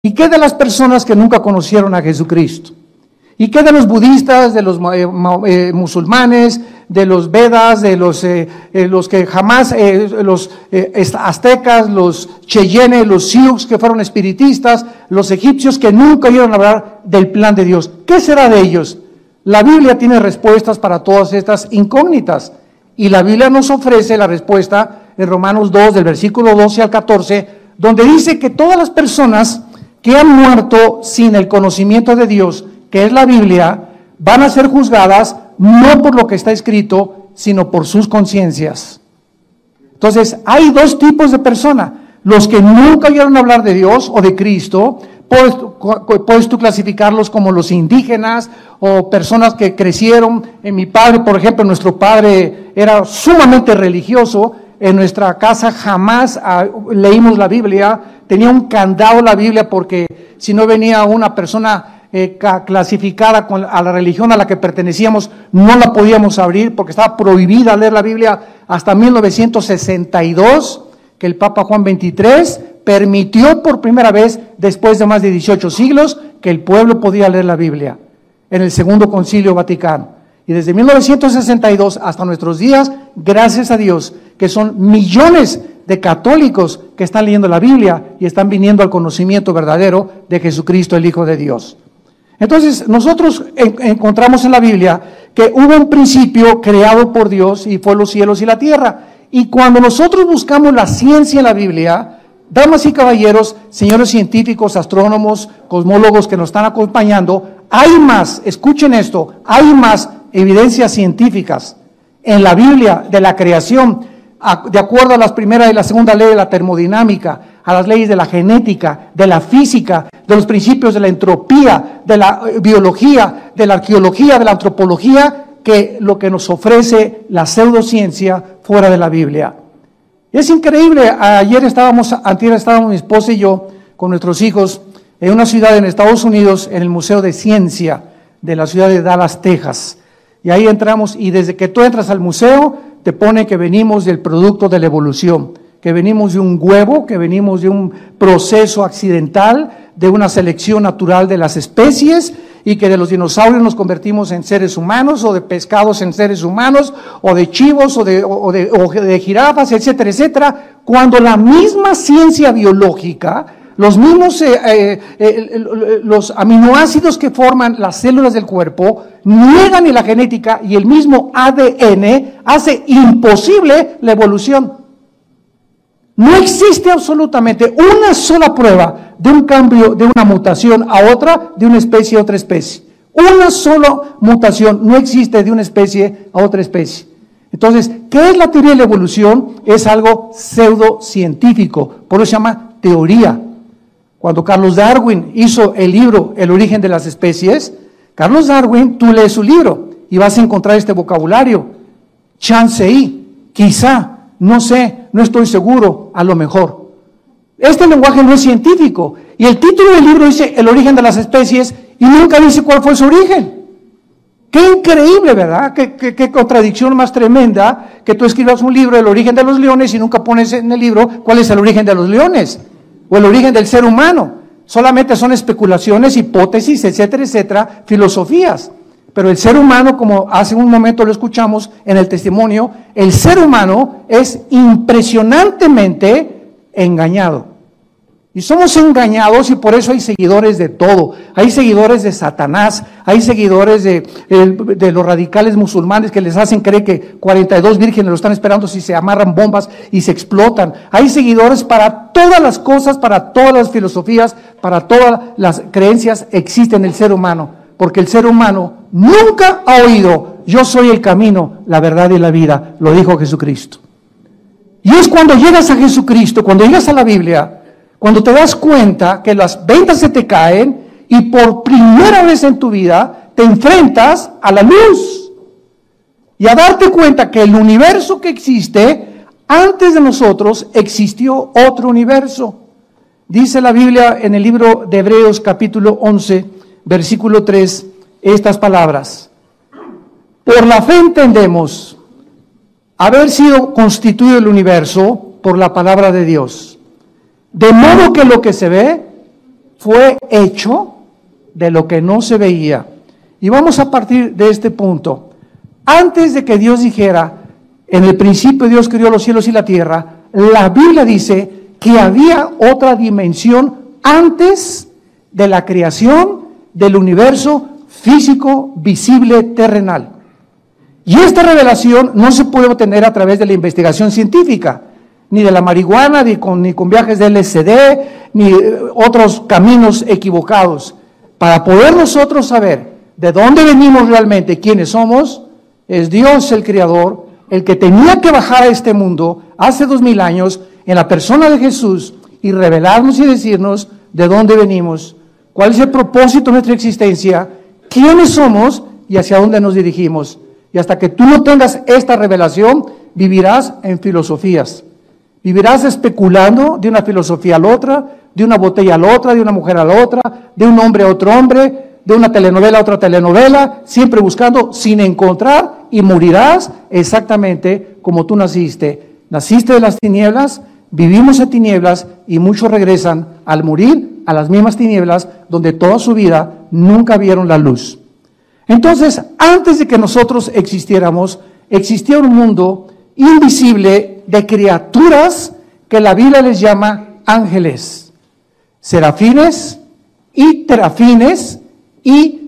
¿Y qué de las personas que nunca conocieron a Jesucristo? ¿Y qué de los budistas, de los musulmanes, de los Vedas, de los que jamás, los aztecas, los cheyennes, los sioux que fueron espiritistas, los egipcios que nunca oyeron hablar del plan de Dios? ¿Qué será de ellos? La Biblia tiene respuestas para todas estas incógnitas, y la Biblia nos ofrece la respuesta en Romanos 2, del versículo 12 al 14, donde dice que todas las personas que han muerto sin el conocimiento de Dios, que es la Biblia, van a ser juzgadas no por lo que está escrito, sino por sus conciencias. Entonces, hay dos tipos de personas: los que nunca oyeron hablar de Dios o de Cristo. Puedes tú clasificarlos como los indígenas o personas que crecieron. En mi padre, por ejemplo, nuestro padre era sumamente religioso. En nuestra casa jamás leímos la Biblia. Tenía un candado la Biblia, porque si no venía una persona clasificada a la religión a la que pertenecíamos, no la podíamos abrir, porque estaba prohibida leer la Biblia hasta 1962, que el Papa Juan XXIII permitió por primera vez, después de más de 18 siglos, que el pueblo podía leer la Biblia, en el Segundo Concilio Vaticano. Y desde 1962 hasta nuestros días, gracias a Dios, que son millones de católicos que están leyendo la Biblia y están viniendo al conocimiento verdadero de Jesucristo, el Hijo de Dios. Entonces, nosotros encontramos en la Biblia que hubo un principio creado por Dios, y fue los cielos y la tierra. Y cuando nosotros buscamos la ciencia en la Biblia, damas y caballeros, señores científicos, astrónomos, cosmólogos que nos están acompañando, hay más, escuchen esto, hay más evidencias científicas en la Biblia de la creación, de acuerdo a las primera y la segunda ley de la termodinámica, a las leyes de la genética, de la física, de los principios de la entropía, de la biología, de la arqueología, de la antropología, que lo que nos ofrece la pseudociencia fuera de la Biblia. Es increíble. Antier estábamos mi esposa y yo con nuestros hijos en una ciudad en Estados Unidos, en el Museo de Ciencia de la ciudad de Dallas, Texas. Y ahí entramos, y desde que tú entras al museo, te pone que venimos del producto de la evolución, que venimos de un huevo, que venimos de un proceso accidental, de una selección natural de las especies, y que de los dinosaurios nos convertimos en seres humanos, o de pescados en seres humanos, o de chivos, o de jirafas, etcétera, etcétera, cuando la misma ciencia biológica, los mismos los aminoácidos que forman las células del cuerpo niegan, y la genética y el mismo ADN hace imposible la evolución. No existe absolutamente una sola prueba de un cambio, de una mutación a otra, de una especie a otra especie. Una sola mutación no existe de una especie a otra especie. Entonces, ¿qué es la teoría de la evolución? Es algo pseudocientífico, por eso se llama teoría. Cuando Carlos Darwin hizo el libro El origen de las especies, Carlos Darwin, tú lees su libro y vas a encontrar este vocabulario: chance y, quizá, no sé, no estoy seguro, a lo mejor. Este lenguaje no es científico, y el título del libro dice El origen de las especies y nunca dice cuál fue su origen. Qué increíble, ¿verdad? Qué contradicción más tremenda, que tú escribas un libro El origen de los leones y nunca pones en el libro cuál es el origen de los leones o el origen del ser humano. Solamente son especulaciones, hipótesis, etcétera, etcétera, filosofías. Pero el ser humano, como hace un momento lo escuchamos en el testimonio, el ser humano es impresionantemente engañado. Y somos engañados, y por eso hay seguidores de todo. Hay seguidores de Satanás, hay seguidores de los radicales musulmanes que les hacen creer que 42 vírgenes lo están esperando si se amarran bombas y se explotan. Hay seguidores para todas las cosas, para todas las filosofías, para todas las creencias existen en el ser humano. Porque el ser humano nunca ha oído: yo soy el camino, la verdad y la vida, lo dijo Jesucristo. Y es cuando llegas a Jesucristo, cuando llegas a la Biblia, cuando te das cuenta que las vendas se te caen y por primera vez en tu vida te enfrentas a la luz y a darte cuenta que el universo que existe, antes de nosotros existió otro universo. Dice la Biblia en el libro de Hebreos capítulo 11, versículo 3, estas palabras: por la fe entendemos haber sido constituido el universo por la palabra de Dios, de modo que lo que se ve fue hecho de lo que no se veía. Y vamos a partir de este punto. Antes de que Dios dijera, en el principio Dios creó los cielos y la tierra, la Biblia dice que había otra dimensión antes de la creación del universo físico, visible, terrenal. Y esta revelación no se puede obtener a través de la investigación científica, ni de la marihuana, ni con viajes de LSD, ni otros caminos equivocados. Para poder nosotros saber de dónde venimos realmente, quiénes somos, es Dios el Creador, el que tenía que bajar a este mundo hace 2000 años en la persona de Jesús y revelarnos y decirnos de dónde venimos, cuál es el propósito de nuestra existencia, quiénes somos y hacia dónde nos dirigimos. Y hasta que tú no tengas esta revelación, vivirás en filosofías. Vivirás especulando de una filosofía a la otra, de una botella a la otra, de una mujer a la otra, de un hombre a otro hombre, de una telenovela a otra telenovela, siempre buscando sin encontrar, y morirás exactamente como tú naciste. Naciste de las tinieblas, vivimos en tinieblas y muchos regresan al morir a las mismas tinieblas donde toda su vida nunca vieron la luz. Entonces, antes de que nosotros existiéramos, existía un mundo invisible de criaturas que la Biblia les llama ángeles, serafines y terafines y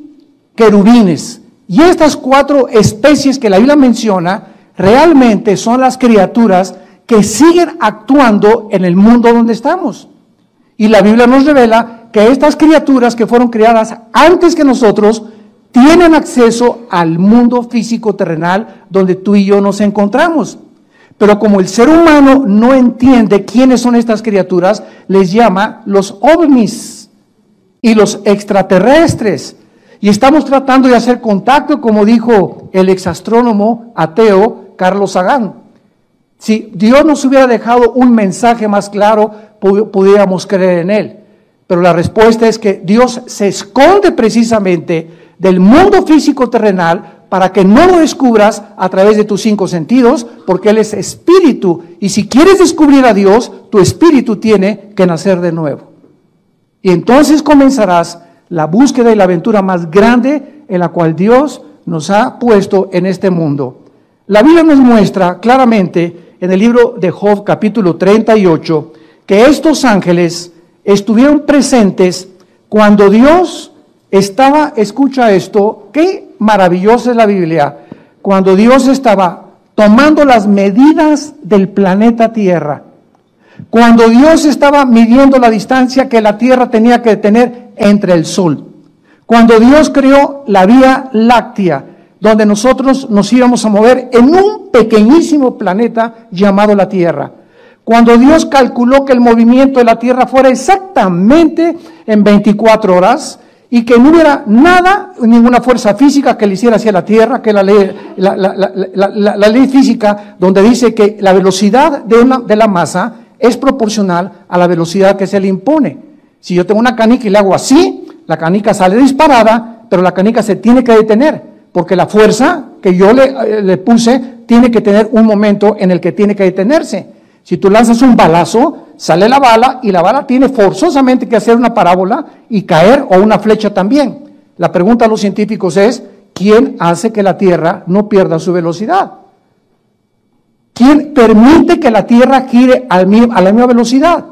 querubines. Y estas 4 especies que la Biblia menciona realmente son las criaturas que siguen actuando en el mundo donde estamos. Y la Biblia nos revela que estas criaturas que fueron creadas antes que nosotros tienen acceso al mundo físico terrenal donde tú y yo nos encontramos. Pero como el ser humano no entiende quiénes son estas criaturas, les llama los ovnis y los extraterrestres. Y estamos tratando de hacer contacto, como dijo el exastrónomo ateo Carlos Sagan. Si Dios nos hubiera dejado un mensaje más claro, pudiéramos creer en él. Pero la respuesta es que Dios se esconde precisamente del mundo físico terrenal para que no lo descubras a través de tus 5 sentidos, porque Él es espíritu. Y si quieres descubrir a Dios, tu espíritu tiene que nacer de nuevo. Y entonces comenzarás la búsqueda y la aventura más grande en la cual Dios nos ha puesto en este mundo. La Biblia nos muestra claramente en el libro de Job, capítulo 38, que estos ángeles estuvieron presentes cuando Dios estaba, escucha esto, qué maravillosa es la Biblia, cuando Dios estaba tomando las medidas del planeta Tierra, cuando Dios estaba midiendo la distancia que la Tierra tenía que tener entre el Sol, cuando Dios creó la Vía Láctea, donde nosotros nos íbamos a mover en un pequeñísimo planeta llamado la Tierra, cuando Dios calculó que el movimiento de la Tierra fuera exactamente en 24 horas, y que no hubiera nada, ninguna fuerza física que le hiciera hacia la Tierra, que la ley física, donde dice que la velocidad de la masa es proporcional a la velocidad que se le impone. Si yo tengo una canica y le hago así, la canica sale disparada, pero la canica se tiene que detener, porque la fuerza que yo le puse tiene que tener un momento en el que tiene que detenerse. Si tú lanzas un balazo, sale la bala y la bala tiene forzosamente que hacer una parábola y caer, o una flecha también. La pregunta a los científicos es, ¿quién hace que la Tierra no pierda su velocidad? ¿Quién permite que la Tierra gire a la misma velocidad?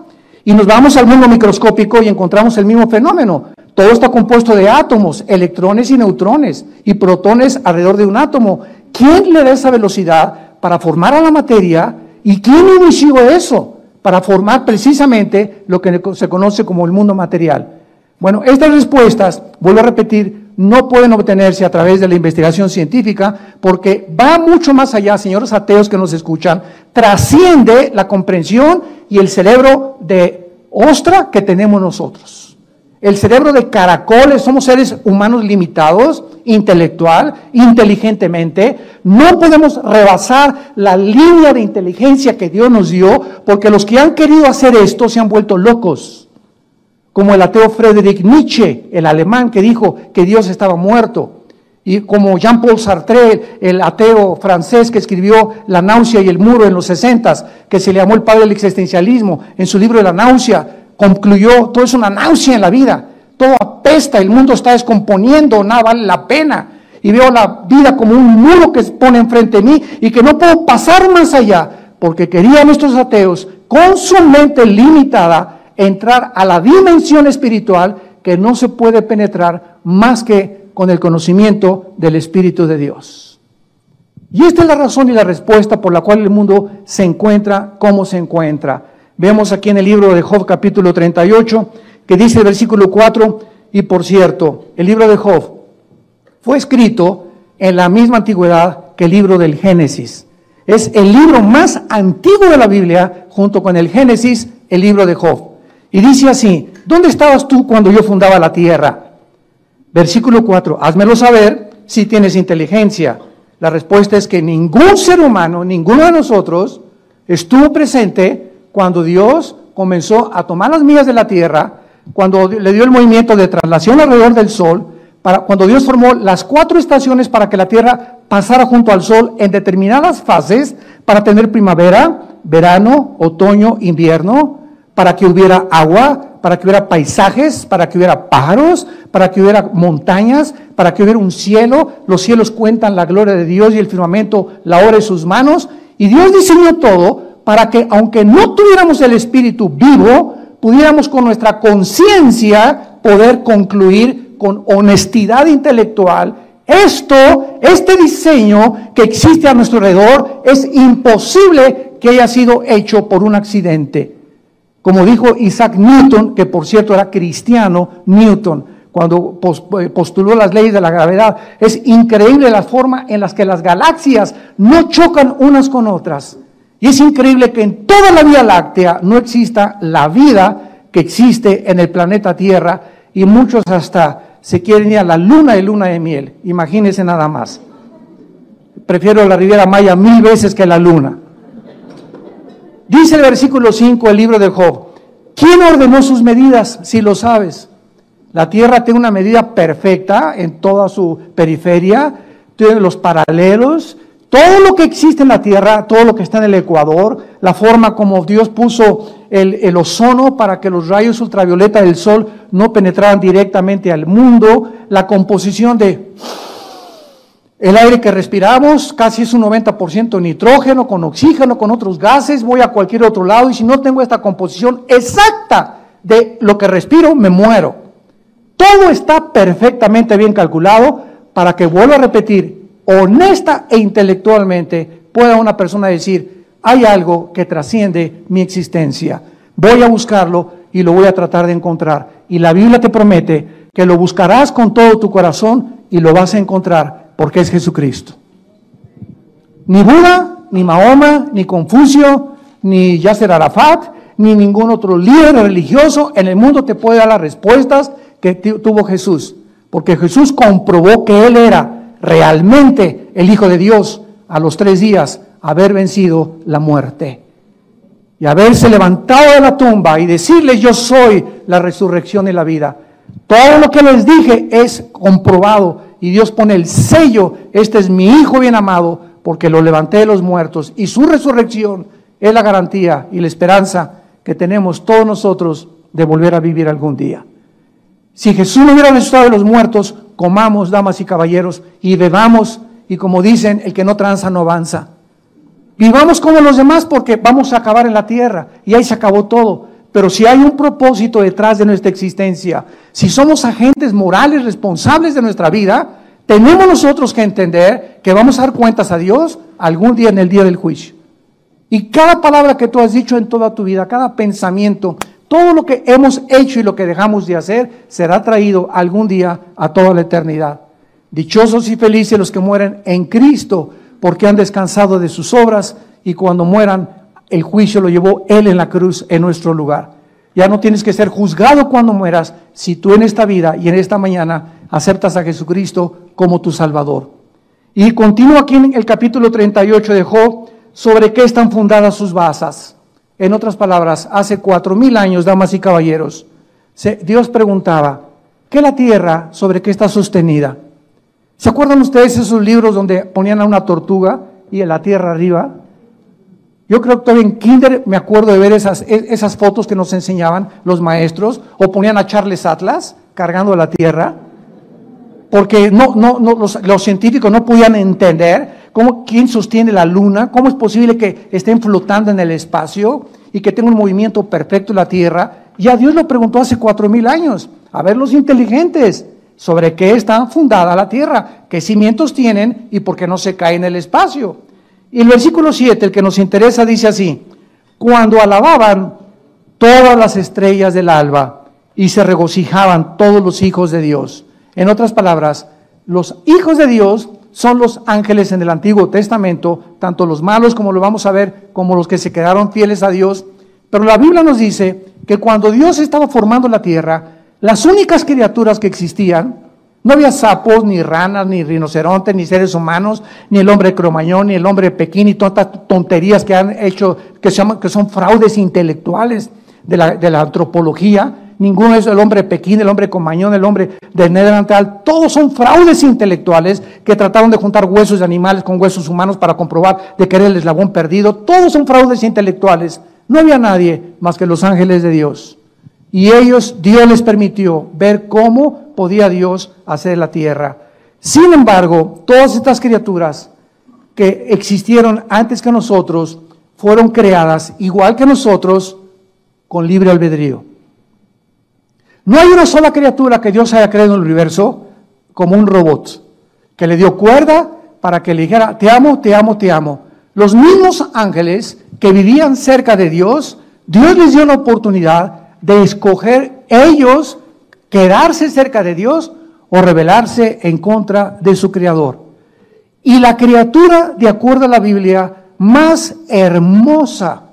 Y nos vamos al mundo microscópico y encontramos el mismo fenómeno. Todo está compuesto de átomos, electrones y neutrones, y protones alrededor de un átomo. ¿Quién le da esa velocidad para formar a la materia? ¿Y quién inició eso? Para formar precisamente lo que se conoce como el mundo material. Bueno, estas respuestas, vuelvo a repetir, no pueden obtenerse a través de la investigación científica, porque va mucho más allá, señores ateos que nos escuchan, trasciende la comprensión y el cerebro de ostra que tenemos nosotros. El cerebro de caracoles, somos seres humanos limitados, intelectual, inteligentemente. No podemos rebasar la línea de inteligencia que Dios nos dio, porque los que han querido hacer esto se han vuelto locos. Como el ateo Friedrich Nietzsche, el alemán, que dijo que Dios estaba muerto. Y como Jean-Paul Sartre, el ateo francés que escribió La náusea y el muro en los 60s, que se le llamó el padre del existencialismo, en su libro de La náusea, concluyó, todo es una náusea en la vida, todo apesta, el mundo está descomponiendo, nada vale la pena. Y veo la vida como un muro que se pone enfrente de mí y que no puedo pasar más allá, porque querían estos ateos, con su mente limitada, entrar a la dimensión espiritual que no se puede penetrar más que con el conocimiento del Espíritu de Dios. Y esta es la razón y la respuesta por la cual el mundo se encuentra como se encuentra. Vemos aquí en el libro de Job capítulo 38, que dice el versículo 4, y por cierto, el libro de Job fue escrito en la misma antigüedad que el libro del Génesis. Es el libro más antiguo de la Biblia, junto con el Génesis, el libro de Job. Y dice así, ¿dónde estabas tú cuando yo fundaba la tierra? Versículo 4, házmelo saber si tienes inteligencia. La respuesta es que ningún ser humano, ninguno de nosotros, estuvo presente cuando Dios comenzó a tomar las millas de la tierra, cuando le dio el movimiento de traslación alrededor del sol, cuando Dios formó las 4 estaciones para que la tierra pasara junto al sol en determinadas fases, para tener primavera, verano, otoño, invierno, para que hubiera agua, para que hubiera paisajes, para que hubiera pájaros, para que hubiera montañas, para que hubiera un cielo. Los cielos cuentan la gloria de Dios y el firmamento la obra de sus manos. Y Dios diseñó todo para que, aunque no tuviéramos el Espíritu vivo, pudiéramos con nuestra conciencia poder concluir con honestidad intelectual, este diseño que existe a nuestro alrededor es imposible que haya sido hecho por un accidente. Como dijo Isaac Newton, que por cierto era cristiano, Newton, cuando postuló las leyes de la gravedad, es increíble la forma en la que las galaxias no chocan unas con otras. Y es increíble que en toda la Vía Láctea no exista la vida que existe en el planeta Tierra, y muchos hasta se quieren ir a la luna de miel. Imagínense nada más. Prefiero la Riviera Maya 1000 veces que la luna. Dice el versículo 5 del libro de Job, ¿quién ordenó sus medidas? Si lo sabes. La tierra tiene una medida perfecta en toda su periferia, tiene los paralelos, todo lo que existe en la tierra, todo lo que está en el ecuador, la forma como Dios puso el ozono para que los rayos ultravioleta del sol no penetraran directamente al mundo, la composición de el aire que respiramos, casi es un 90% nitrógeno, con oxígeno, con otros gases, voy a cualquier otro lado y si no tengo esta composición exacta de lo que respiro, me muero. Todo está perfectamente bien calculado para que, vuelvo a repetir, honesta e intelectualmente pueda una persona decir, hay algo que trasciende mi existencia, voy a buscarlo y lo voy a tratar de encontrar. Y la Biblia te promete que lo buscarás con todo tu corazón y lo vas a encontrar porque es Jesucristo. Ni Buda, ni Mahoma, ni Confucio, ni Yasser Arafat, ni ningún otro líder religioso en el mundo te puede dar las respuestas que tuvo Jesús, porque Jesús comprobó que Él era realmente el Hijo de Dios a los 3 días haber vencido la muerte y haberse levantado de la tumba y decirles yo soy la resurrección y la vida. Todo lo que les dije es comprobado y Dios pone el sello, este es mi Hijo bien amado porque lo levanté de los muertos y su resurrección es la garantía y la esperanza que tenemos todos nosotros de volver a vivir algún día. Si Jesús no hubiera resucitado de los muertos, comamos, damas y caballeros, y bebamos, y como dicen, el que no tranza no avanza. Vivamos como los demás porque vamos a acabar en la tierra, y ahí se acabó todo. Pero si hay un propósito detrás de nuestra existencia, si somos agentes morales responsables de nuestra vida, tenemos nosotros que entender que vamos a dar cuentas a Dios algún día en el día del juicio. Y cada palabra que tú has dicho en toda tu vida, cada pensamiento, todo lo que hemos hecho y lo que dejamos de hacer será traído algún día a toda la eternidad. Dichosos y felices los que mueren en Cristo, porque han descansado de sus obras y cuando mueran, el juicio lo llevó Él en la cruz en nuestro lugar. Ya no tienes que ser juzgado cuando mueras si tú en esta vida y en esta mañana aceptas a Jesucristo como tu Salvador. Y continúa aquí en el capítulo 38 de Job, sobre qué están fundadas sus bases. En otras palabras, hace 4000 años, damas y caballeros, Dios preguntaba, ¿qué es la tierra sobre qué está sostenida? ¿Se acuerdan ustedes esos libros donde ponían a una tortuga y en la tierra arriba? Yo creo que todavía en kinder me acuerdo de ver esas fotos que nos enseñaban los maestros, o ponían a Charles Atlas cargando la Tierra, porque los científicos no podían entender quién sostiene la Luna, cómo es posible que estén flotando en el espacio y que tenga un movimiento perfecto la Tierra. Y a Dios lo preguntó hace 4,000 años, a ver los inteligentes, sobre qué está fundada la Tierra, qué cimientos tienen y por qué no se cae en el espacio. Y el versículo 7, el que nos interesa, dice así: cuando alababan todas las estrellas del alba y se regocijaban todos los hijos de Dios. En otras palabras, los hijos de Dios son los ángeles en el Antiguo Testamento, tanto los malos, como lo vamos a ver, como los que se quedaron fieles a Dios. Pero la Biblia nos dice que cuando Dios estaba formando la tierra, las únicas criaturas que existían, no había sapos, ni ranas, ni rinocerontes, ni seres humanos, ni el hombre cromañón, ni el hombre Pekín, y tantas tonterías que han hecho, que son fraudes intelectuales de la antropología. Ninguno es el hombre Pekín, el hombre cromañón, el hombre de Neandertal. Todos son fraudes intelectuales que trataron de juntar huesos de animales con huesos humanos para comprobar de que era el eslabón perdido. Todos son fraudes intelectuales. No había nadie más que los ángeles de Dios. Y Dios les permitió ver cómo podía Dios hacer la tierra. Sin embargo, todas estas criaturas que existieron antes que nosotros fueron creadas igual que nosotros con libre albedrío. No hay una sola criatura que Dios haya creado en el universo como un robot, que le dio cuerda para que le dijera, te amo, te amo, te amo. Los mismos ángeles que vivían cerca de Dios, Dios les dio la oportunidad de escoger ellos quedarse cerca de Dios o rebelarse en contra de su Creador. Y la criatura, de acuerdo a la Biblia, más hermosa,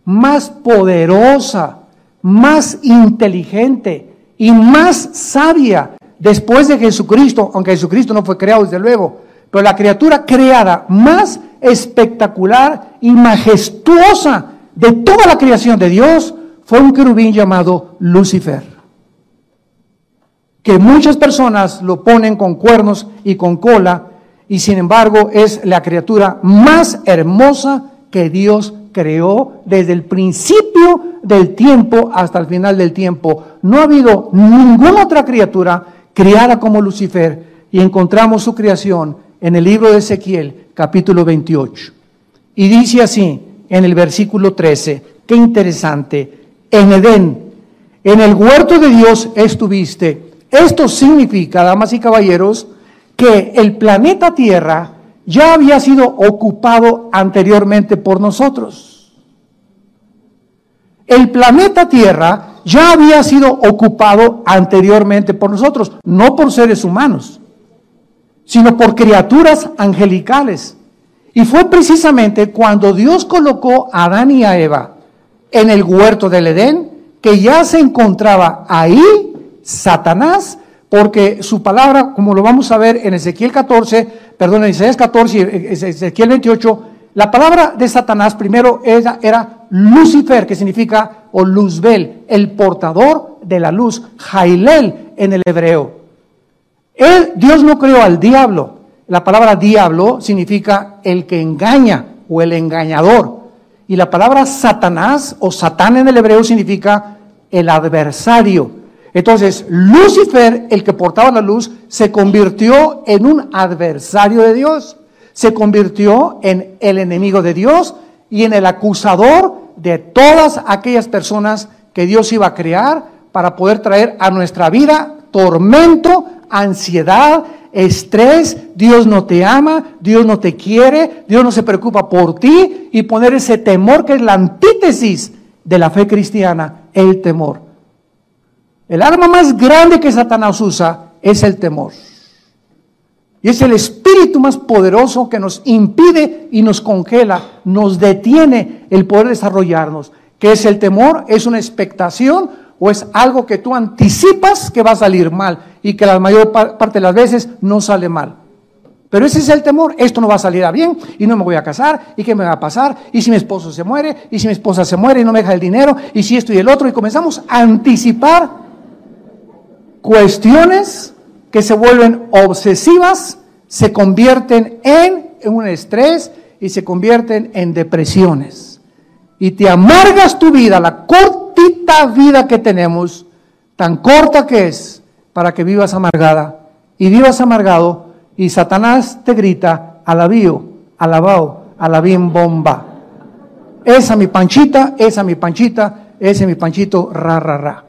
más poderosa, más inteligente y más sabia después de Jesucristo, aunque Jesucristo no fue creado desde luego, pero la criatura creada más espectacular y majestuosa de toda la creación de Dios fue un querubín llamado Lucifer, que muchas personas lo ponen con cuernos y con cola, y sin embargo es la criatura más hermosa que Dios creó desde el principio del tiempo hasta el final del tiempo. No ha habido ninguna otra criatura creada como Lucifer, y encontramos su creación en el libro de Ezequiel, capítulo 28. Y dice así, en el versículo 13, qué interesante: en Edén, en el huerto de Dios estuviste. Esto significa, damas y caballeros, que el planeta Tierra ya había sido ocupado anteriormente por nosotros. El planeta Tierra ya había sido ocupado anteriormente por nosotros, no por seres humanos, sino por criaturas angelicales. Y fue precisamente cuando Dios colocó a Adán y a Eva en el huerto del Edén que ya se encontraba ahí Satanás, porque su palabra, como lo vamos a ver en Isaías 14 y Ezequiel 28, la palabra de Satanás primero era Lucifer, que significa, o Luzbel, el portador de la luz, Jailel en el hebreo. Dios no creó al diablo. La palabra diablo significa el que engaña o el engañador. Y la palabra Satanás o Satán en el hebreo significa el adversario. Entonces, Lucifer, el que portaba la luz, se convirtió en un adversario de Dios. Se convirtió en el enemigo de Dios y en el acusador de todas aquellas personas que Dios iba a crear para poder traer a nuestra vida tormento, ansiedad, estrés. Dios no te ama, Dios no te quiere, Dios no se preocupa por ti, y poner ese temor que es la antítesis de la fe cristiana, el temor. El arma más grande que Satanás usa es el temor. Y es el espíritu más poderoso que nos impide y nos congela, nos detiene el poder desarrollarnos. ¿Qué es el temor? Es una expectación o es algo que tú anticipas que va a salir mal y que la mayor parte de las veces no sale mal. Pero ese es el temor: esto no va a salir a bien y no me voy a casar, y qué me va a pasar, y si mi esposo se muere, y si mi esposa se muere y no me deja el dinero, y si esto y el otro, y comenzamos a anticipar cuestiones que se vuelven obsesivas, se convierten en un estrés y se convierten en depresiones. y te amargas tu vida, la cortita vida que tenemos, tan corta que es, para que vivas amargada y vivas amargado, y Satanás te grita, alabío, alabao, alabín bomba. Esa mi panchita, esa mi panchita, ese mi panchito, ra, ra, ra.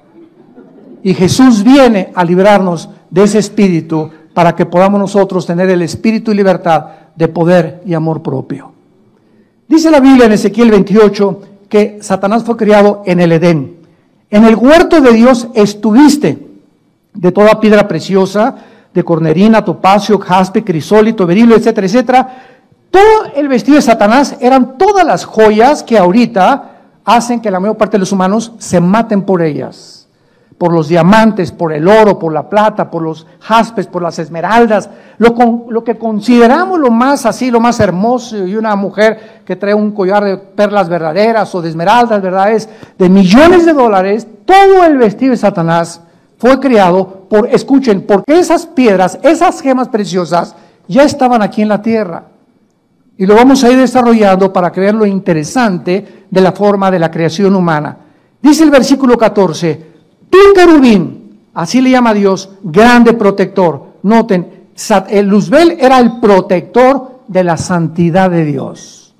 Y Jesús viene a librarnos de ese espíritu para que podamos nosotros tener el espíritu y libertad de poder y amor propio. Dice la Biblia en Ezequiel 28 que Satanás fue criado en el Edén. En el huerto de Dios estuviste, de toda piedra preciosa, de cornerina, topacio, jaspe, crisólito, berilo, etcétera, etcétera. Todo el vestido de Satanás eran todas las joyas que ahorita hacen que la mayor parte de los humanos se maten por ellas. Por los diamantes, por el oro, por la plata, por los jaspes, por las esmeraldas, lo que consideramos lo más así, lo más hermoso, y una mujer que trae un collar de perlas verdaderas o de esmeraldas, ¿verdad? Es de millones de dólares. Todo el vestido de Satanás fue creado escuchen, porque esas piedras, esas gemas preciosas ya estaban aquí en la tierra. Y lo vamos a ir desarrollando para que vean lo interesante de la forma de la creación humana. Dice el versículo 14, tú querubín, así le llama Dios, grande protector. Noten, el Luzbel era el protector de la santidad de Dios.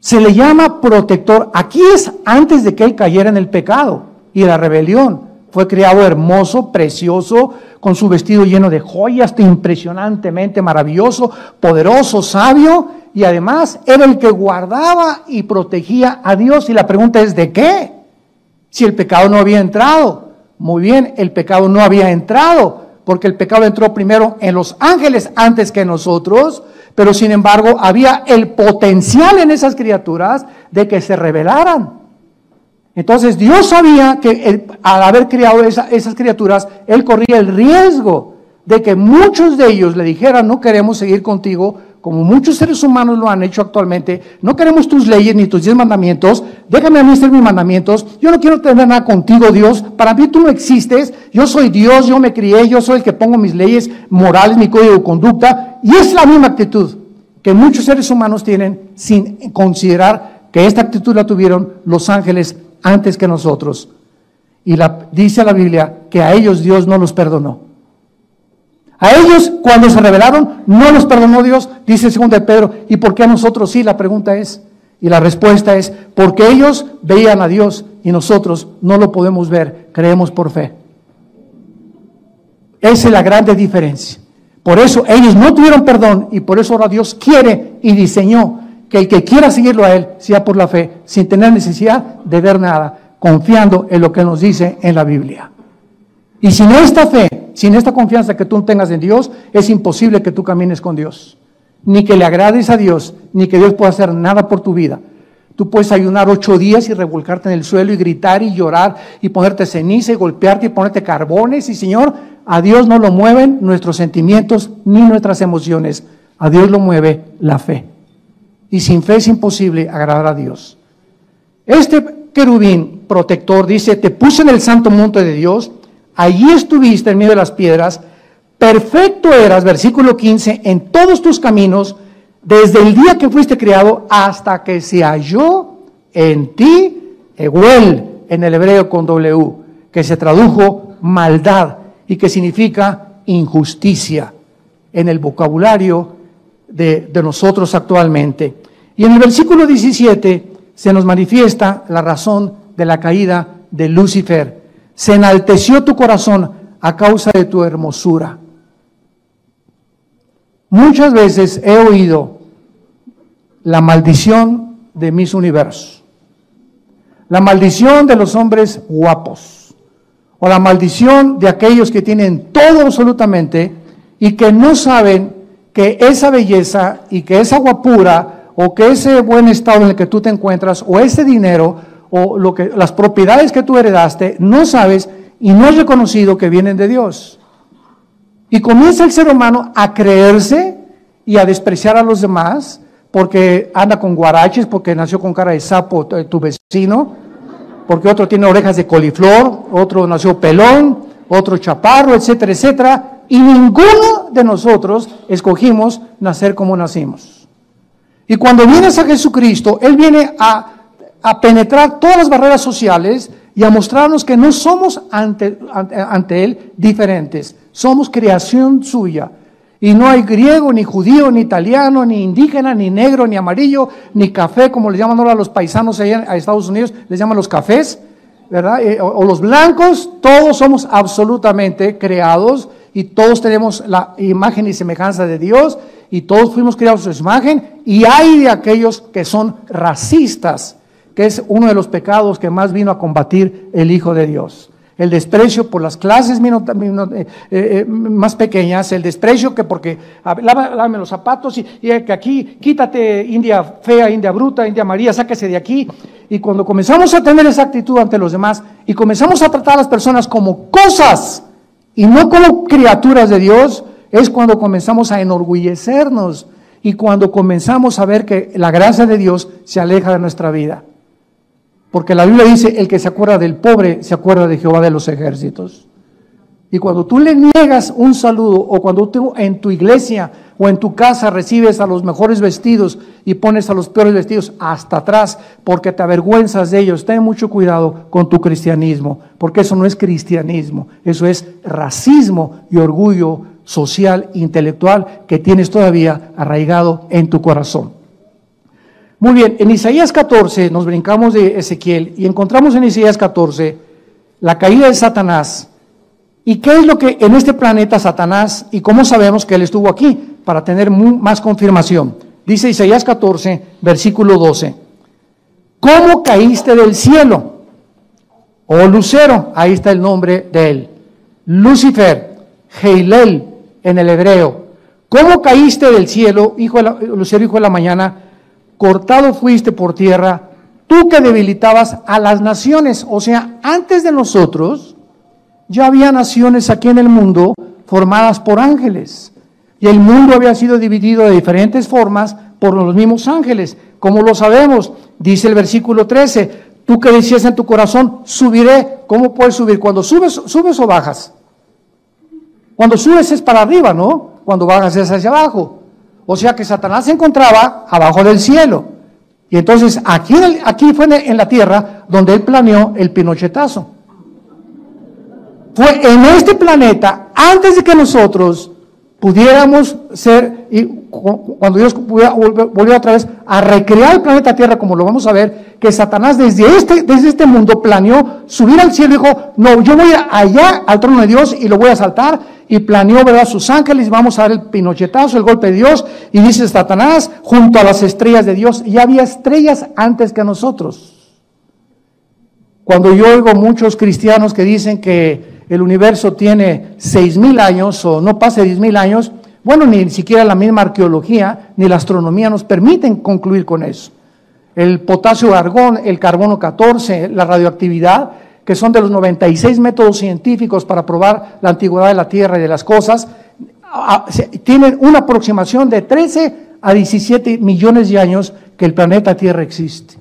Se le llama protector. Aquí es antes de que él cayera en el pecado y la rebelión. Fue creado hermoso, precioso, con su vestido lleno de joyas, impresionantemente maravilloso, poderoso, sabio, y además era el que guardaba y protegía a Dios. Y la pregunta es, ¿de qué? Si el pecado no había entrado. Muy bien, el pecado no había entrado, porque el pecado entró primero en los ángeles antes que en nosotros, pero sin embargo había el potencial en esas criaturas de que se rebelaran. Entonces Dios sabía que al haber creado esas criaturas, Él corría el riesgo de que muchos de ellos le dijeran, no queremos seguir contigo, como muchos seres humanos lo han hecho actualmente, no queremos tus leyes ni tus 10 mandamientos, déjame a mí hacer mis mandamientos, yo no quiero tener nada contigo, Dios, para mí tú no existes, yo soy Dios, yo me crié, yo soy el que pongo mis leyes morales, mi código de conducta, y es la misma actitud que muchos seres humanos tienen sin considerar que esta actitud la tuvieron los ángeles antes que nosotros. Y dice la Biblia que a ellos Dios no los perdonó. A ellos, cuando se rebelaron, no los perdonó Dios, dice 2 de Pedro. ¿Y por qué a nosotros sí? La pregunta es, y la respuesta es, porque ellos veían a Dios y nosotros no lo podemos ver, creemos por fe. Esa es la grande diferencia. Por eso ellos no tuvieron perdón y por eso ahora Dios quiere y diseñó que el que quiera seguirlo a Él sea por la fe, sin tener necesidad de ver nada, confiando en lo que nos dice en la Biblia. Y sin esta fe, sin esta confianza que tú tengas en Dios, es imposible que tú camines con Dios. Ni que le agrades a Dios, ni que Dios pueda hacer nada por tu vida. Tú puedes ayunar 8 días y revolcarte en el suelo y gritar y llorar y ponerte ceniza y golpearte y ponerte carbones. Y Señor, a Dios no lo mueven nuestros sentimientos ni nuestras emociones. A Dios lo mueve la fe. Y sin fe es imposible agradar a Dios. Este querubín protector dice, te puse en el santo monte de Dios, allí estuviste en medio de las piedras, perfecto eras, versículo 15, en todos tus caminos, desde el día que fuiste creado hasta que se halló en ti, Eguel, en el hebreo con W, que se tradujo maldad y que significa injusticia en el vocabulario de nosotros actualmente. Y en el versículo 17 se nos manifiesta la razón de la caída de Lucifer. Se enalteció tu corazón a causa de tu hermosura. Muchas veces he oído la maldición de Miss Universo, la maldición de los hombres guapos, o la maldición de aquellos que tienen todo absolutamente y que no saben que esa belleza y que esa guapura o que ese buen estado en el que tú te encuentras o ese dinero o las propiedades que tú heredaste, no sabes y no es reconocido que vienen de Dios. Y comienza el ser humano a creerse y a despreciar a los demás porque anda con guaraches, porque nació con cara de sapo tu vecino, porque otro tiene orejas de coliflor, otro nació pelón, otro chaparro, etcétera, etcétera. Y ninguno de nosotros escogimos nacer como nacimos. Y cuando vienes a Jesucristo, Él viene a penetrar todas las barreras sociales y a mostrarnos que no somos ante Él diferentes. Somos creación suya. Y no hay griego, ni judío, ni italiano, ni indígena, ni negro, ni amarillo, ni café, como le llaman ahora a los paisanos allá a Estados Unidos, les llaman los cafés, ¿verdad? O los blancos. Todos somos absolutamente creados y todos tenemos la imagen y semejanza de Dios y todos fuimos creados a su imagen. Y hay de aquellos que son racistas, que es uno de los pecados que más vino a combatir el Hijo de Dios. El desprecio por las clases más pequeñas, el desprecio que porque lávame los zapatos y que aquí, quítate, India fea, India bruta, India María, sáquese de aquí. Y cuando comenzamos a tener esa actitud ante los demás y comenzamos a tratar a las personas como cosas y no como criaturas de Dios, es cuando comenzamos a enorgullecernos y cuando comenzamos a ver que la gracia de Dios se aleja de nuestra vida. Porque la Biblia dice, el que se acuerda del pobre, se acuerda de Jehová de los ejércitos. Y cuando tú le niegas un saludo, o cuando tú en tu iglesia o en tu casa recibes a los mejores vestidos y pones a los peores vestidos hasta atrás, porque te avergüenzas de ellos, ten mucho cuidado con tu cristianismo, porque eso no es cristianismo, eso es racismo y orgullo social, intelectual, que tienes todavía arraigado en tu corazón. Muy bien, en Isaías 14 nos brincamos de Ezequiel y encontramos en Isaías 14 la caída de Satanás. ¿Y qué es lo que en este planeta Satanás, y cómo sabemos que él estuvo aquí? Para tener más confirmación. Dice Isaías 14, versículo 12. ¿Cómo caíste del cielo? Oh Lucero, ahí está el nombre de él. Lucifer, Heilel en el hebreo. ¿Cómo caíste del cielo, Lucero, hijo de la mañana? Cortado fuiste por tierra, tú que debilitabas a las naciones. O sea, antes de nosotros ya había naciones aquí en el mundo formadas por ángeles. Y el mundo había sido dividido de diferentes formas por los mismos ángeles. ¿Cómo lo sabemos? Dice el versículo 13, tú que decías en tu corazón, subiré. ¿Cómo puedes subir? Cuando subes o bajas. Cuando subes es para arriba, ¿no? Cuando bajas es hacia abajo. O sea que Satanás se encontraba abajo del cielo. Y entonces aquí fue en la tierra donde él planeó el pinochetazo. Fue en este planeta, antes de que nosotros pudiéramos ser, y cuando Dios volvió otra vez a recrear el planeta Tierra, como lo vamos a ver, que Satanás desde este mundo planeó subir al cielo y dijo, no, yo voy allá al trono de Dios y lo voy a asaltar, y planeó, ¿verdad?, sus ángeles, y vamos a dar el pinochetazo, el golpe de Dios, y dice Satanás, junto a las estrellas de Dios, ya había estrellas antes que nosotros. Cuando yo oigo muchos cristianos que dicen que el universo tiene 6,000 años o no pase 10,000 años, bueno, ni siquiera la misma arqueología ni la astronomía nos permiten concluir con eso. El potasio argón, el carbono 14, la radioactividad, que son de los 96 métodos científicos para probar la antigüedad de la Tierra y de las cosas, tienen una aproximación de 13 a 17 millones de años que el planeta Tierra existe.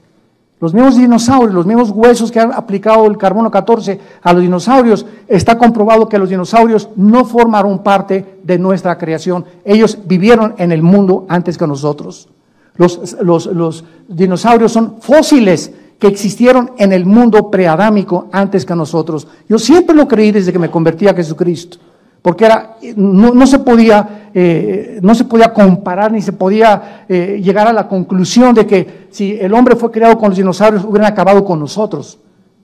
Los mismos dinosaurios, los mismos huesos que han aplicado el carbono 14 a los dinosaurios, está comprobado que los dinosaurios no formaron parte de nuestra creación. Ellos vivieron en el mundo antes que nosotros. Los dinosaurios son fósiles que existieron en el mundo preadámico antes que nosotros. Yo siempre lo creí desde que me convertí a Jesucristo, porque no se podía comparar ni se podía llegar a la conclusión de que si el hombre fue creado con los dinosaurios hubieran acabado con nosotros,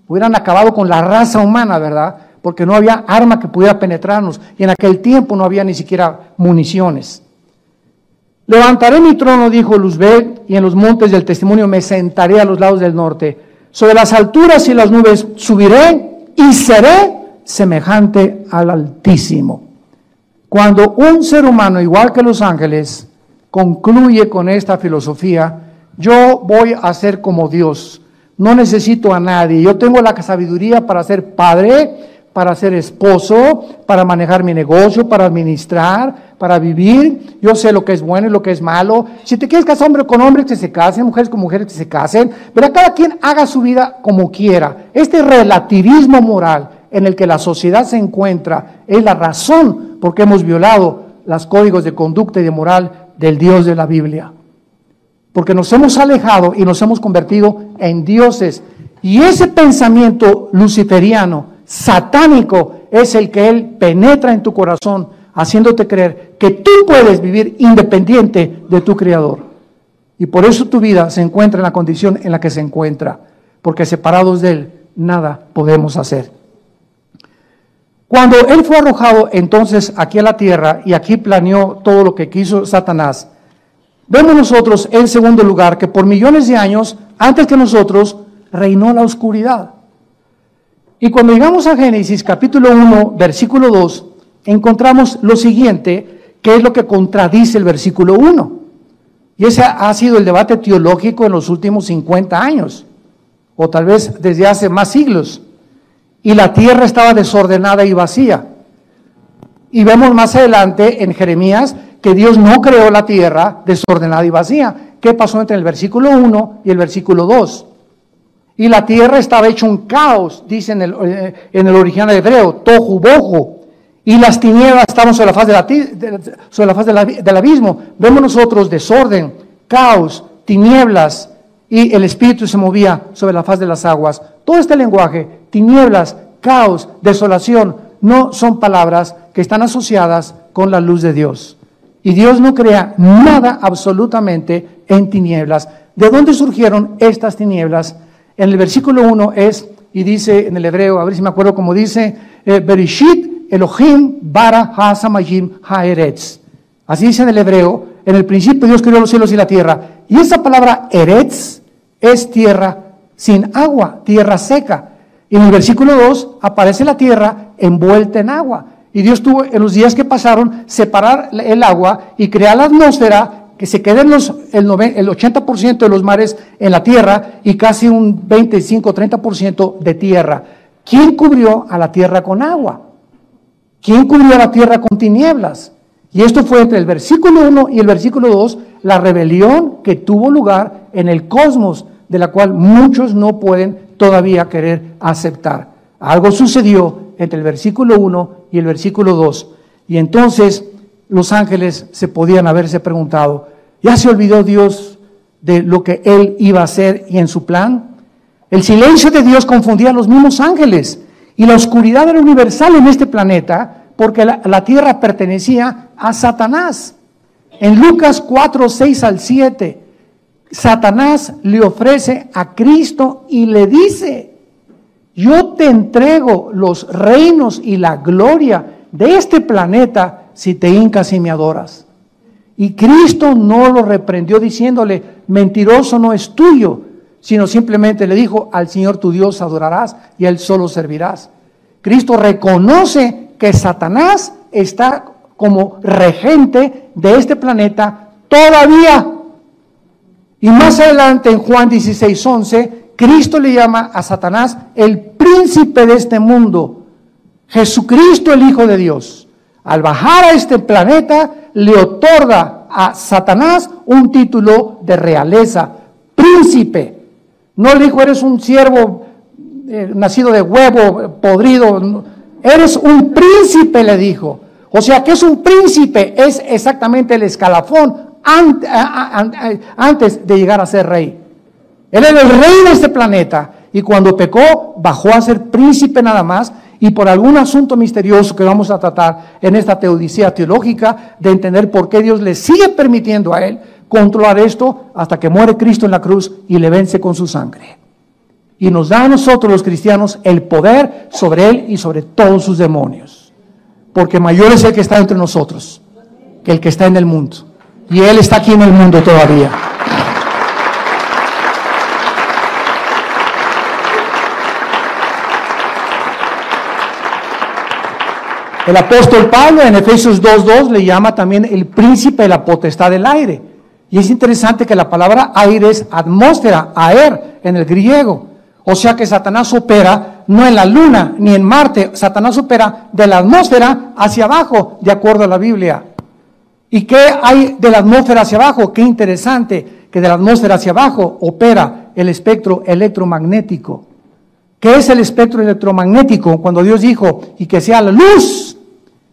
hubieran acabado con la raza humana, ¿verdad? Porque no había arma que pudiera penetrarnos y en aquel tiempo no había ni siquiera municiones. Levantaré mi trono, dijo Luzbel, y en los montes del testimonio me sentaré a los lados del norte. Sobre las alturas y las nubes subiré y seré semejante al Altísimo. Cuando un ser humano, igual que los ángeles, concluye con esta filosofía, yo voy a ser como Dios, no necesito a nadie, yo tengo la sabiduría para ser padre, para ser esposo, para manejar mi negocio, para administrar, para vivir, yo sé lo que es bueno y lo que es malo. Si te quieres casar hombre con hombre, que se casen, mujeres con mujeres, que se casen, pero cada quien haga su vida como quiera. Este relativismo moral en el que la sociedad se encuentra es la razón por qué hemos violado los códigos de conducta y de moral del Dios de la Biblia. porque nos hemos alejado y nos hemos convertido en dioses. Y ese pensamiento luciferiano, satánico, es el que él penetra en tu corazón, haciéndote creer que tú puedes vivir independiente de tu Creador. Y por eso tu vida se encuentra en la condición en la que se encuentra, porque separados de él, nada podemos hacer. Cuando él fue arrojado entonces aquí a la tierra, y aquí planeó todo lo que quiso Satanás, vemos nosotros en segundo lugar que por millones de años, antes que nosotros, reinó la oscuridad. Y cuando llegamos a Génesis capítulo 1, versículo 2, encontramos lo siguiente, que es lo que contradice el versículo 1. Y ese ha sido el debate teológico en los últimos 50 años, o tal vez desde hace más siglos. Y la tierra estaba desordenada y vacía. Y vemos más adelante en Jeremías que Dios no creó la tierra desordenada y vacía. ¿Qué pasó entre el versículo 1 y el versículo 2? Y la tierra estaba hecha un caos, dice en el original hebreo, tohu bohu. Y las tinieblas estaban sobre la faz del abismo. Vemos nosotros desorden, caos, tinieblas, y el Espíritu se movía sobre la faz de las aguas. Todo este lenguaje, tinieblas, caos, desolación, no son palabras que están asociadas con la luz de Dios. Y Dios no crea nada absolutamente en tinieblas. ¿De dónde surgieron estas tinieblas? En el versículo 1 es, y dice en el hebreo, a ver si me acuerdo cómo dice, Bereshit Elohim bara ha-samayim ha-eretz. Así dice en el hebreo, en el principio Dios creó los cielos y la tierra. Y esa palabra eretz es tierra sin agua, tierra seca. Y en el versículo 2 aparece la tierra envuelta en agua. Y Dios tuvo en los días que pasaron separar el agua y crear la atmósfera, que se queden el 80% de los mares en la tierra y casi un 25-30% de tierra. ¿Quién cubrió a la tierra con agua? ¿Quién cubrió a la tierra con tinieblas? Y esto fue entre el versículo 1 y el versículo 2, la rebelión que tuvo lugar en el cosmos, de la cual muchos no pueden todavía querer aceptar. Algo sucedió entre el versículo 1 y el versículo 2. Y entonces los ángeles se podían haberse preguntado, ¿ya se olvidó Dios de lo que Él iba a hacer y en su plan? El silencio de Dios confundía a los mismos ángeles, y la oscuridad era universal en este planeta, porque la tierra pertenecía a Satanás. En Lucas 4, 6 al 7, Satanás le ofrece a Cristo y le dice, yo te entrego los reinos y la gloria de este planeta si te hincas y me adoras. Y Cristo no lo reprendió diciéndole, mentiroso no es tuyo, sino simplemente le dijo, al Señor tu Dios adorarás y a Él solo servirás. Cristo reconoce que Satanás está como regente de este planeta todavía. Y más adelante en Juan 16, 11, Cristo le llama a Satanás el príncipe de este mundo. Jesucristo, el Hijo de Dios, al bajar a este planeta, le otorga a Satanás un título de realeza, príncipe. No le dijo, eres un siervo nacido de huevo, podrido. Eres un príncipe, le dijo. O sea, ¿qué es un príncipe? Es exactamente el escalafón antes de llegar a ser rey. Él era el rey de este planeta, y cuando pecó, bajó a ser príncipe nada más, y por algún asunto misterioso que vamos a tratar en esta teodicea teológica, de entender por qué Dios le sigue permitiendo a él controlar esto hasta que muere Cristo en la cruz y le vence con su sangre. Y nos da a nosotros los cristianos el poder sobre él y sobre todos sus demonios. Porque mayor es el que está entre nosotros que el que está en el mundo. Y él está aquí en el mundo todavía. El apóstol Pablo en Efesios 2:2 le llama también el príncipe de la potestad del aire. Y es interesante que la palabra aire es atmósfera, aer en el griego. O sea que Satanás opera no en la luna ni en Marte, Satanás opera de la atmósfera hacia abajo, de acuerdo a la Biblia. ¿Y qué hay de la atmósfera hacia abajo? Qué interesante que de la atmósfera hacia abajo opera el espectro electromagnético. ¿Qué es el espectro electromagnético? Cuando Dios dijo, y que sea la luz.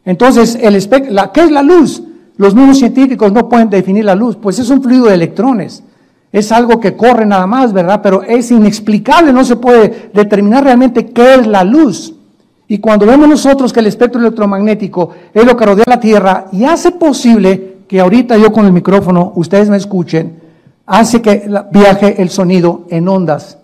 Entonces, ¿qué es la luz? Los mismos científicos no pueden definir la luz, pues es un fluido de electrones. Es algo que corre nada más, ¿verdad? Pero es inexplicable, no se puede determinar realmente qué es la luz. Y cuando vemos nosotros que el espectro electromagnético es lo que rodea la Tierra y hace posible que ahorita yo con el micrófono, ustedes me escuchen, hace que viaje el sonido en ondas.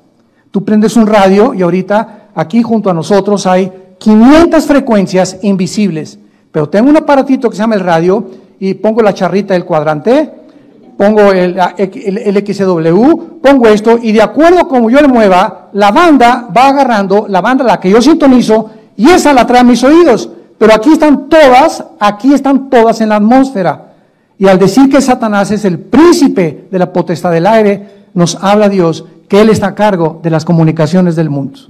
Tú prendes un radio y ahorita aquí junto a nosotros hay 500 frecuencias invisibles. Pero tengo un aparatito que se llama el radio y pongo la charrita del cuadrante, pongo el XW, pongo esto y de acuerdo a como yo le mueva, la banda va agarrando, la banda a la que yo sintonizo y esa la trae a mis oídos. Pero aquí están todas en la atmósfera. Y al decir que Satanás es el príncipe de la potestad del aire, nos habla Dios que Él está a cargo de las comunicaciones del mundo.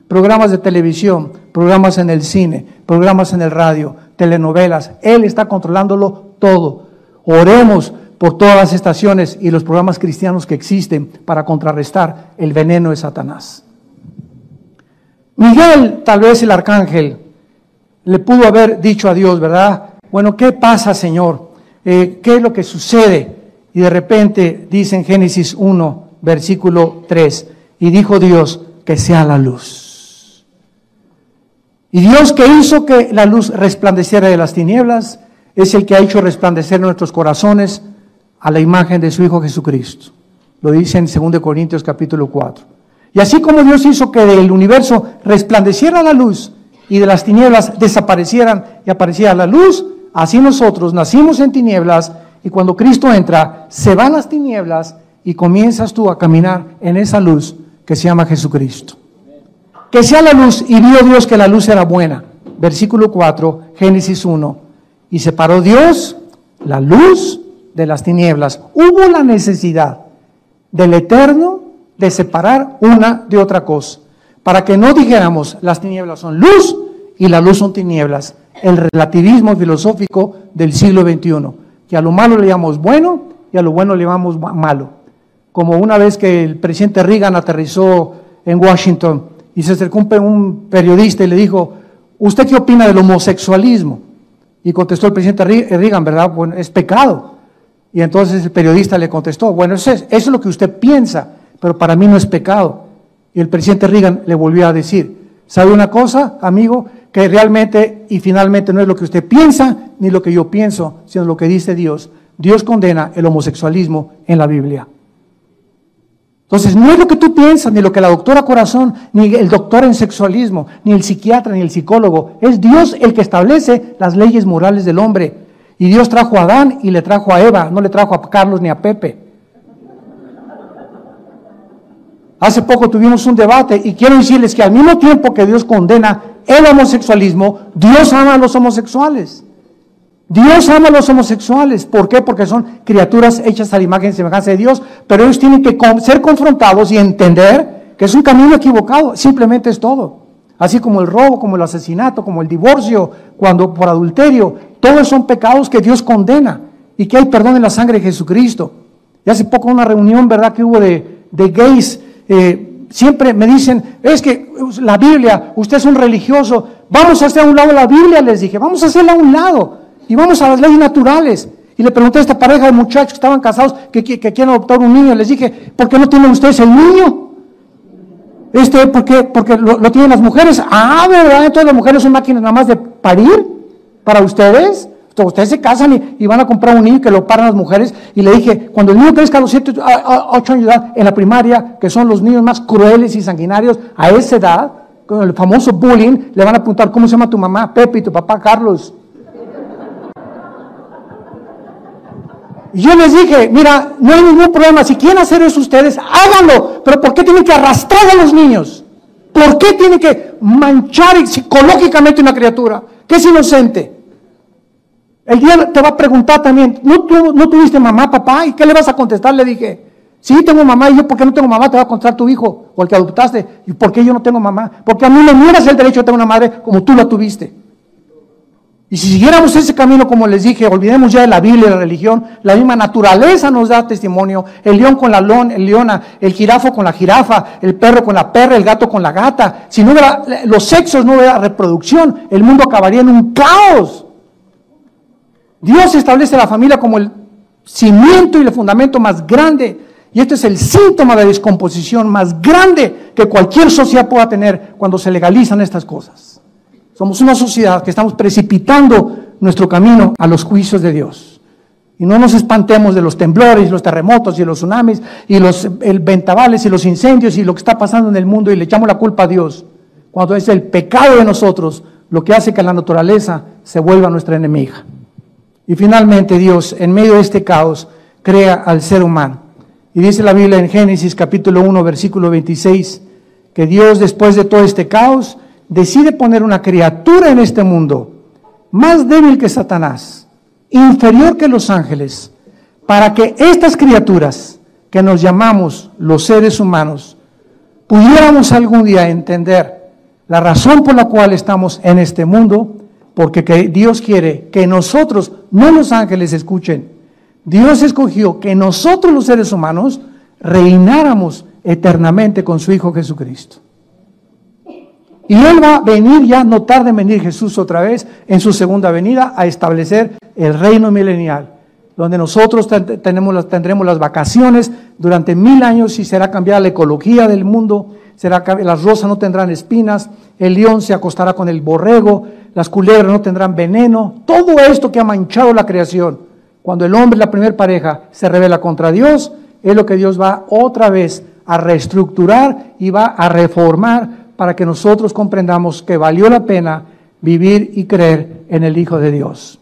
Programas de televisión, programas en el cine, programas en el radio, telenovelas, Él está controlándolo todo. Oremos por todas las estaciones y los programas cristianos que existen para contrarrestar el veneno de Satanás. Miguel, tal vez el arcángel, le pudo haber dicho a Dios, ¿verdad? Bueno, ¿qué pasa, Señor? ¿Qué es lo que sucede? Y de repente dice en Génesis 1, versículo 3, y dijo Dios que sea la luz. Y Dios que hizo que la luz resplandeciera de las tinieblas, es el que ha hecho resplandecer en nuestros corazones a la imagen de su Hijo Jesucristo. Lo dice en 2 Corintios capítulo 4. Y así como Dios hizo que del universo resplandeciera la luz y de las tinieblas desaparecieran y apareciera la luz, así nosotros nacimos en tinieblas y cuando Cristo entra, se van las tinieblas y comienzas tú a caminar en esa luz que se llama Jesucristo. Que sea la luz, y vio Dios que la luz era buena. Versículo 4, Génesis 1. Y separó Dios la luz de las tinieblas. Hubo la necesidad del Eterno de separar una de otra cosa, para que no dijéramos las tinieblas son luz y la luz son tinieblas. El relativismo filosófico del siglo XXI, que a lo malo le llamamos bueno y a lo bueno le llamamos malo. Como una vez que el presidente Reagan aterrizó en Washington y se acercó un periodista y le dijo, ¿usted qué opina del homosexualismo? Y contestó el presidente Reagan, ¿verdad? Bueno, es pecado. Y entonces el periodista le contestó, bueno, eso es lo que usted piensa, pero para mí no es pecado. Y el presidente Reagan le volvió a decir, ¿sabe una cosa, amigo? Que realmente y finalmente no es lo que usted piensa ni lo que yo pienso, sino lo que dice Dios. Dios condena el homosexualismo en la Biblia. Entonces no es lo que tú piensas, ni lo que la doctora Corazón, ni el doctor en sexualismo, ni el psiquiatra, ni el psicólogo. Es Dios el que establece las leyes morales del hombre. Y Dios trajo a Adán y le trajo a Eva, no le trajo a Carlos ni a Pepe. Hace poco tuvimos un debate y quiero decirles que al mismo tiempo que Dios condena el homosexualismo, Dios ama a los homosexuales. Dios ama a los homosexuales. ¿Por qué? Porque son criaturas hechas a la imagen y semejanza de Dios, pero ellos tienen que ser confrontados y entender que es un camino equivocado. Simplemente es todo. Así como el robo, como el asesinato, como el divorcio, cuando por adulterio, todos son pecados que Dios condena y que hay perdón en la sangre de Jesucristo. Y hace poco una reunión, ¿verdad?, que hubo de gays, siempre me dicen, es que la Biblia, usted es un religioso, vamos a hacer a un lado la Biblia, les dije, vamos a hacerla a un lado y vamos a las leyes naturales. Y le pregunté a esta pareja de muchachos que estaban casados que quieren adoptar un niño, les dije, ¿por qué no tienen ustedes el niño? ¿Por qué? Porque lo tienen las mujeres. Ah, ¿verdad? Entonces las mujeres son máquinas nada más de parir para ustedes. Entonces, ustedes se casan y van a comprar un niño que lo paran las mujeres. Y le dije, cuando el niño crezca a los 7, 8 años de edad, en la primaria, que son los niños más crueles y sanguinarios, a esa edad, con el famoso bullying, le van a preguntar, ¿cómo se llama tu mamá? Pepe, y tu papá Carlos. Y yo les dije, mira, no hay ningún problema, si quieren hacer eso ustedes, háganlo, pero ¿por qué tienen que arrastrar a los niños? ¿Por qué tienen que manchar psicológicamente una criatura que es inocente? El día te va a preguntar también, ¿no tuviste mamá, papá? ¿Y qué le vas a contestar? Le dije, sí, tengo mamá. Y yo, ¿por qué no tengo mamá? Te va a contestar tu hijo o el que adoptaste. ¿Y por qué yo no tengo mamá? Porque a mí me niegas el derecho de tener una madre como tú la tuviste. Y si siguiéramos ese camino, como les dije, olvidemos ya de la Biblia y la religión, la misma naturaleza nos da testimonio, el león con la leona, el jirafo con la jirafa, el perro con la perra, el gato con la gata. Si no hubiera los sexos, no hubiera reproducción, el mundo acabaría en un caos. Dios establece la familia como el cimiento y el fundamento más grande, Y este es el síntoma de descomposición más grande que cualquier sociedad pueda tener cuando se legalizan estas cosas. Somos una sociedad que estamos precipitando nuestro camino a los juicios de Dios. Y no nos espantemos de los temblores, los terremotos y los tsunamis y los ventavales y los incendios y lo que está pasando en el mundo y le echamos la culpa a Dios, cuando es el pecado de nosotros lo que hace que la naturaleza se vuelva nuestra enemiga. Y finalmente Dios, en medio de este caos, crea al ser humano. Y dice la Biblia en Génesis capítulo 1, versículo 26, que Dios, después de todo este caos, decide poner una criatura en este mundo, más débil que Satanás, inferior que los ángeles, para que estas criaturas, que nos llamamos los seres humanos, pudiéramos algún día entender la razón por la cual estamos en este mundo, porque Dios quiere que nosotros, no los ángeles, escuchen, Dios escogió que nosotros los seres humanos reináramos eternamente con su Hijo Jesucristo. Y Él va a venir ya, no tarde en venir Jesús otra vez en su segunda venida a establecer el reino milenial, donde nosotros tendremos las vacaciones durante 1000 años y será cambiada la ecología del mundo, las rosas no tendrán espinas, el león se acostará con el borrego, las culebras no tendrán veneno, todo esto que ha manchado la creación. Cuando el hombre, la primera pareja, se rebela contra Dios, es lo que Dios va otra vez a reestructurar y va a reformar para que nosotros comprendamos que valió la pena vivir y creer en el Hijo de Dios.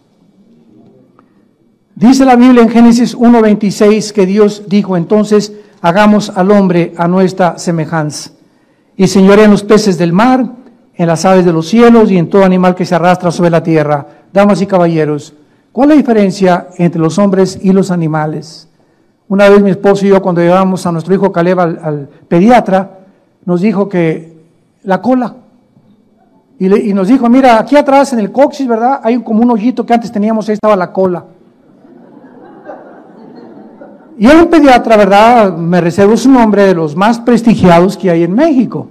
Dice la Biblia en Génesis 1:26 que Dios dijo, entonces hagamos al hombre a nuestra semejanza y señoreen los peces del mar, en las aves de los cielos y en todo animal que se arrastra sobre la tierra. Damas y caballeros, ¿cuál es la diferencia entre los hombres y los animales? Una vez mi esposo y yo, cuando llevábamos a nuestro hijo Caleb al pediatra, nos dijo que la cola. Y nos dijo, mira, aquí atrás en el coxis, ¿verdad? Hay como un hoyito que antes teníamos, ahí estaba la cola. Y era un pediatra, ¿verdad? Me reservo su nombre, de los más prestigiados que hay en México.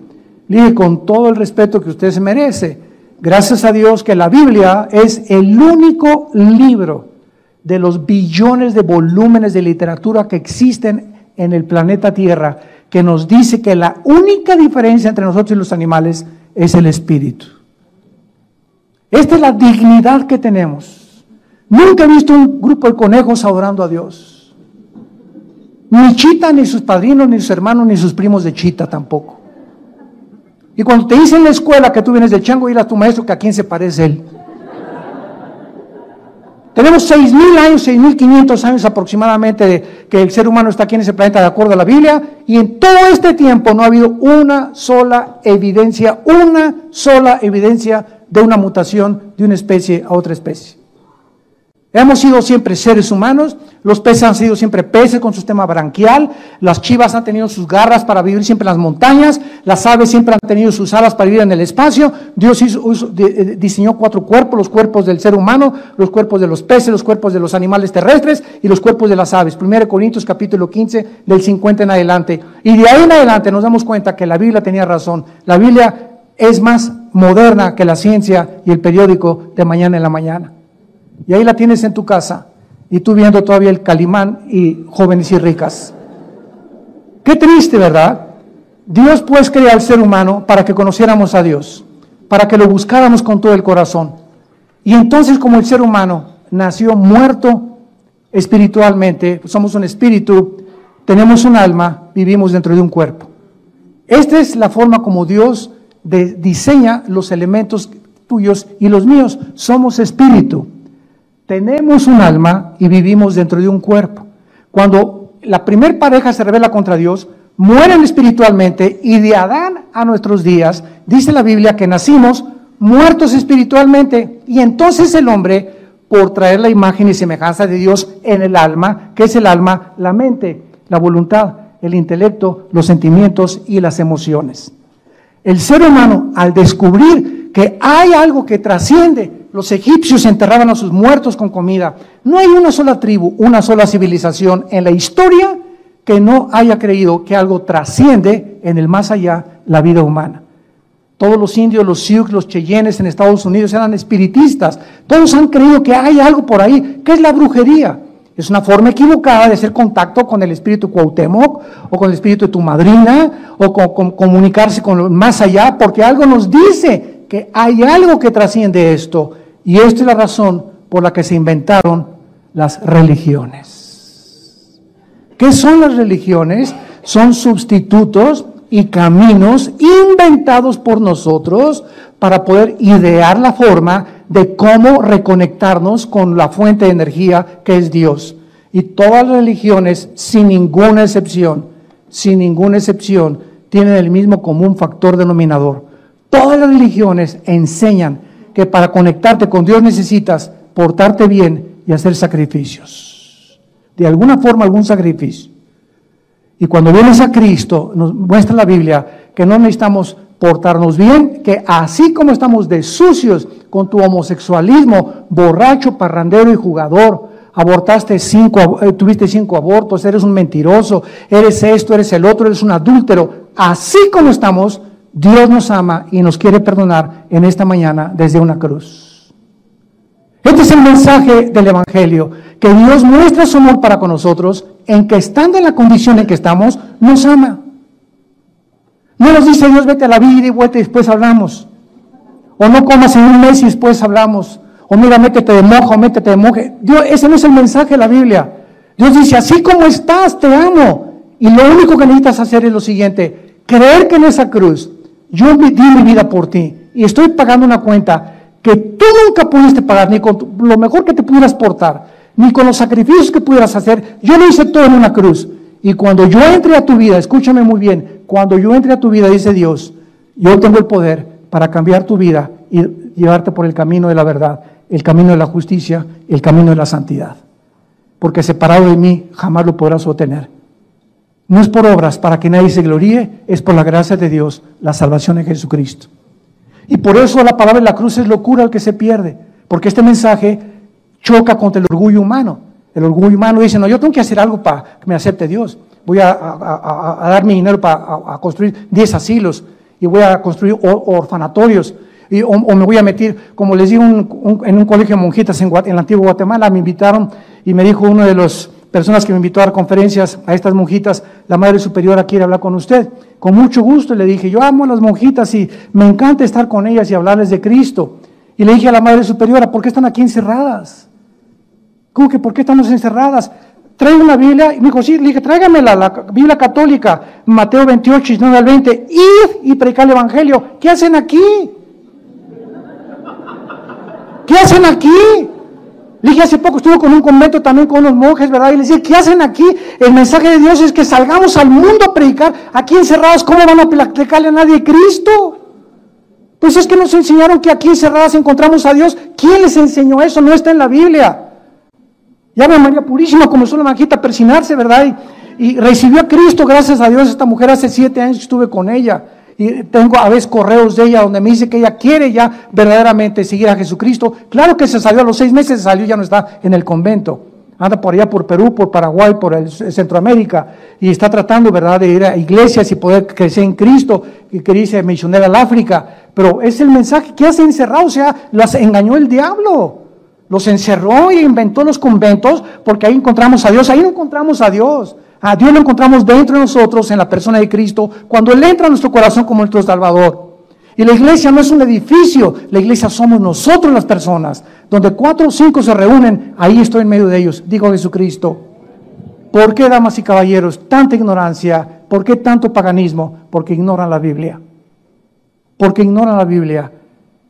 Le dije, con todo el respeto que usted se merece, gracias a Dios que la Biblia es el único libro de los billones de volúmenes de literatura que existen en el planeta Tierra, que nos dice que la única diferencia entre nosotros y los animales es el espíritu. Esta es la dignidad que tenemos. Nunca he visto un grupo de conejos adorando a Dios. Ni Chita, ni sus padrinos, ni sus hermanos, ni sus primos de Chita tampoco. Y cuando te dicen en la escuela que tú vienes de Chango, dile a tu maestro que a quién se parece él. Tenemos 6,000 años, 6,500 años aproximadamente de que el ser humano está aquí en ese planeta de acuerdo a la Biblia, y en todo este tiempo no ha habido una sola evidencia de una mutación de una especie a otra especie. Hemos sido siempre seres humanos, los peces han sido siempre peces con su sistema branquial, las chivas han tenido sus garras para vivir siempre en las montañas, las aves siempre han tenido sus alas para vivir en el espacio. Dios diseñó 4 cuerpos, los cuerpos del ser humano, los cuerpos de los peces, los cuerpos de los animales terrestres y los cuerpos de las aves. 1 Corintios capítulo 15 del 50 en adelante. Y de ahí en adelante nos damos cuenta que la Biblia tenía razón. La Biblia es más moderna que la ciencia y el periódico de mañana en la mañana. Y ahí la tienes en tu casa, y tú viendo todavía el Calimán y Jóvenes y Ricas. Qué triste, ¿verdad? Dios pues creó al ser humano para que conociéramos a Dios, para que lo buscáramos con todo el corazón. Y entonces, como el ser humano nació muerto espiritualmente, somos un espíritu, tenemos un alma, vivimos dentro de un cuerpo. Esta es la forma como Dios diseña los elementos tuyos y los míos. Somos espíritu. Tenemos un alma y vivimos dentro de un cuerpo. Cuando la primer pareja se rebela contra Dios, mueren espiritualmente, y de Adán a nuestros días, dice la Biblia que nacimos muertos espiritualmente, y entonces el hombre, por traer la imagen y semejanza de Dios en el alma, ¿qué es el alma? La mente, la voluntad, el intelecto, los sentimientos y las emociones. El ser humano, al descubrir que hay algo que trasciende, los egipcios enterraban a sus muertos con comida. No hay una sola tribu, una sola civilización en la historia que no haya creído que algo trasciende en el más allá la vida humana. Todos los indios, los Sioux, los Cheyennes en Estados Unidos eran espiritistas. Todos han creído que hay algo por ahí. ¿Qué es la brujería? Es una forma equivocada de hacer contacto con el espíritu Cuauhtémoc, o con el espíritu de tu madrina, o con comunicarse con más allá, porque algo nos dice que hay algo que trasciende esto. Y esta es la razón por la que se inventaron las religiones. ¿Qué son las religiones? Son sustitutos y caminos inventados por nosotros para poder idear la forma de cómo reconectarnos con la fuente de energía que es Dios. Y todas las religiones, sin ninguna excepción, tienen el mismo común factor denominador. Todas las religiones enseñan que para conectarte con Dios necesitas portarte bien y hacer sacrificios. De alguna forma, algún sacrificio. Y cuando vienes a Cristo, nos muestra la Biblia que no necesitamos portarnos bien, que así como estamos de sucios con tu homosexualismo, borracho, parrandero y jugador, tuviste 5 abortos, eres un mentiroso, eres esto, eres el otro, eres un adúltero, así como estamos, Dios nos ama y nos quiere perdonar en esta mañana desde una cruz. Este es el mensaje del Evangelio, que Dios muestra su amor para con nosotros, en que estando en la condición en que estamos, nos ama. No nos dice Dios, vete a la vida y vuelta y después hablamos. O no comas en un mes y después hablamos. O mira, métete de monja o métete de monje. Dios, ese no es el mensaje de la Biblia. Dios dice, así como estás, te amo. Y lo único que necesitas hacer es lo siguiente, creer que en esa cruz yo di mi vida por ti y estoy pagando una cuenta que tú nunca pudiste pagar, ni con lo mejor que te pudieras portar, ni con los sacrificios que pudieras hacer. Yo lo hice todo en una cruz. Y cuando yo entre a tu vida, escúchame muy bien, cuando yo entre a tu vida, dice Dios, yo tengo el poder para cambiar tu vida y llevarte por el camino de la verdad, el camino de la justicia, el camino de la santidad. Porque separado de mí jamás lo podrás obtener. No es por obras para que nadie se gloríe, es por la gracia de Dios, la salvación en Jesucristo. Y por eso la palabra de la cruz es locura al que se pierde, porque este mensaje choca contra el orgullo humano. El orgullo humano dice, no, yo tengo que hacer algo para que me acepte Dios. Voy a dar mi dinero para construir 10 asilos y voy a construir orfanatorios. O me voy a meter, como les digo, en un colegio de monjitas en la antigua Guatemala, me invitaron y me dijo una de las personas que me invitó a dar conferencias a estas monjitas, la Madre Superiora quiere hablar con usted. Con mucho gusto le dije, yo amo a las monjitas y me encanta estar con ellas y hablarles de Cristo. Y le dije a la Madre Superiora, ¿por qué están aquí encerradas? ¿Cómo que por qué estamos encerradas? Traigo una Biblia, y me dijo, sí, le dije, tráigame la Biblia católica, Mateo 28, 19 al 20, id y predicar el Evangelio. ¿Qué hacen aquí? ¿Qué hacen aquí? Le dije, hace poco estuve con un convento también con unos monjes, ¿verdad? Y les dije, ¿qué hacen aquí? El mensaje de Dios es que salgamos al mundo a predicar. Aquí encerrados, ¿cómo van a predicarle a nadie Cristo? Pues es que nos enseñaron que aquí encerradas encontramos a Dios. ¿Quién les enseñó eso? No está en la Biblia. Ya ve María Purísima comenzó la manjita a persinarse, ¿verdad? Y recibió a Cristo, gracias a Dios. Esta mujer hace 7 años que estuve con ella. Y tengo a veces correos de ella donde me dice que ella quiere ya verdaderamente seguir a Jesucristo. Claro que se salió a los 6 meses, se salió, ya no está en el convento. Anda por allá, por Perú, por Paraguay, por Centroamérica. Y está tratando, ¿verdad?, de ir a iglesias y poder crecer en Cristo. Y que dice misionera al África. Pero es el mensaje que hace encerrado, o sea, las engañó el diablo. Los encerró y inventó los conventos porque ahí encontramos a Dios. Ahí no encontramos a Dios. A Dios lo encontramos dentro de nosotros, en la persona de Cristo, cuando Él entra a nuestro corazón como nuestro Salvador. Y la iglesia no es un edificio, la iglesia somos nosotros las personas. Donde 4 o 5 se reúnen, ahí estoy en medio de ellos, dijo Jesucristo. ¿Por qué, damas y caballeros, tanta ignorancia? ¿Por qué tanto paganismo? Porque ignoran la Biblia. Porque ignoran la Biblia.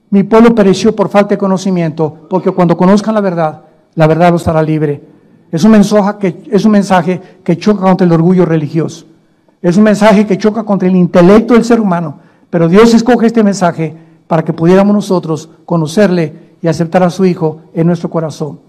Mi pueblo pereció por falta de conocimiento, porque cuando conozcan la verdad lo estará libre. Es un mensaje que choca contra el orgullo religioso. Es un mensaje que choca contra el intelecto del ser humano. Pero Dios escoge este mensaje para que pudiéramos nosotros conocerle y aceptar a su Hijo en nuestro corazón.